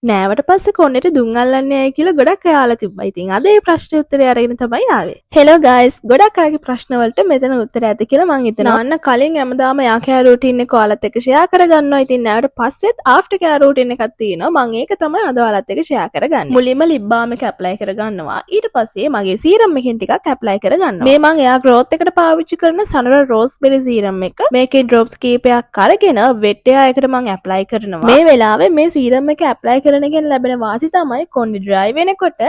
නෑවට පස්සේ කොන්නෙට දුම් අල්ලන්නේ ඇයි කියලා ගොඩක් අය අහලා තිබ්බා. ඉතින් අද ඒ ප්‍රශ්නේ උත්තරය අරගෙන තමයි ආවේ. හෙලෝ ගයිස්, ගොඩක් අයගේ ප්‍රශ්න වලට මෙතන උත්තරය ඇති කියලා මං හිතනවා. අන්න කලින් හැමදාම යා කෑ රූටින් එක ඔයාලත් එක්ක ෂෙයා කරගන්නවා. ඉතින් නෑවට පස්සෙත් ආෆ්ටර් කෑ රූටින් එකක් තියෙනවා. මං ඒක තමයි අද ඔයාලත් එක්ක ෂෙයා කරගන්නේ. මුලින්ම ලිප් බාම් එක ඇප්ලයි කරගන්නවා. ඊට පස්සේ මගේ සීරම් එකෙන් ටිකක් ඇප්ලයි කරගන්නවා. මේ මං එයා ග්‍රෝත් එකට පාවිච්චි කරන සනර රෝස්බෙරි සීරම් එක. මේකේ ඩ්‍රොප්ස් කීපයක් අරගෙන වෙට් එයා එකට මං ඇප්ලයි කරනවා. මේ වෙලාවේ මේ සීරම් එක ඇප්ලයි කරනගෙන් ලැබෙන වාසි තමයි කොණ්ඩේ ඩ්‍රයි වෙනකොට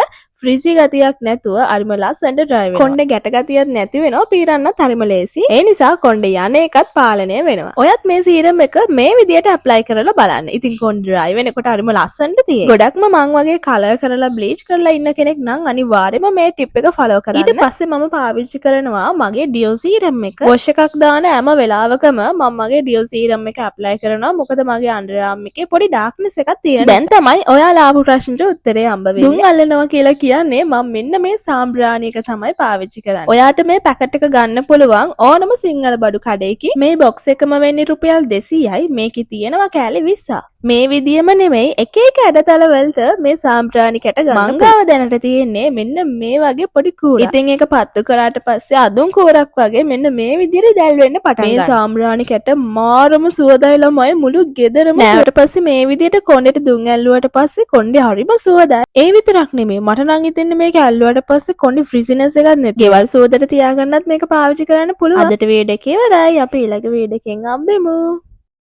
ෆ්‍රිසි ගතියක් නැතුව අරිම ලස්සනට ඩ්‍රයි වෙනවා. කොණ්ඩේ ගැට ගතියක් නැති වෙනවා. පීරන්නත් හරිම ලේසි. ඒ නිසා කොණ්ඩේ යන එකත් පාලනය වෙනවා. ඔයත් මේ සීරම් එක මේ විදියට ඇප්ලයි කරලා බලන්න. ඉතින් කොණ්ඩේ ඩ්‍රයි වෙනකොට හරිම ලස්සනට තියෙයි. ගොඩක්ම මං වගේ කලර් කරලා බ්ලීච් කරලා ඉන්න කෙනෙක් නම් අනිවාර්යයෙන්ම මේ ටිප් එක ෆලෝ කරන්න. ඊට පස්සේ මම පාවිච්චි කරනවා මගේ ඩියෝ සීරම් එක. වොෂ් එකක් දාන හැම වෙලාවකම මම මගේ ඩියෝ සීරම් එක ඇප්ලයි කරනවා. මොකද මගේ අන්ඩර් ආර්ම් එකේ පොඩි ඩාර්ක්නස් එකක් තියෙනවා. දැන් තමයි ඔයාලා ආපු ප්‍රශ්නෙට උත්තරේ හම්බ වෙන්නේ. දුම් අල්ලනවා කියලා කියන්නේ මම මෙන්න මේ සාම්බ්‍රාණි එක තමයි පාවිච්චි කරන්නේ. ඔයාට මේ පැකට් එක ගන්න පුළුවන් ඕනම සිංහල බඩු කඩේකින්. මේ බොක්ස් එකම වෙන්නේ රුපියල් 200යි. මේකේ තියෙනවා කෑලි 20ක්. මේ විදියම නෙමෙයි එක එක ඇඩතල වලට මේ සාම්බ්‍රාණි කැට ගන්න. මංගාව දැනට තියෙන්නේ මෙන්න මේ වගේ පොඩි කූරක්. ඉතින් ඒක පත්තු කරාට පස්සේ අදුන් කූරක් වගේ මෙන්න මේ විදියට දැල් වෙන්න පටන් ගන්නවා. මේ සාම්බ්‍රාණි කැට මාරම සුවදයි ළමයි මුළු ගෙදරම. ඊට පස්සේ මේ විදියට කොණ්ඩේට දුම් ඇල්ලුවට පස්සේ කොණ්ඩේ හරිම සුවදයි. ඒ විතරක් නෙමෙයි මට නම් හිතෙන්නේ මේක ඇල්ලුවට පස්සේ කොණ්ඩේ ෆ්‍රිසිනස් එකක් නැති. ගෙවල් සුවදට තියාගන්නත් මේක පාවිච්චි කරන්න පුළුවන්. අදට වීඩියෝ එක ඉවරයි. අපි ඊළඟ වීඩියෝ එකෙන් හම්බෙමු.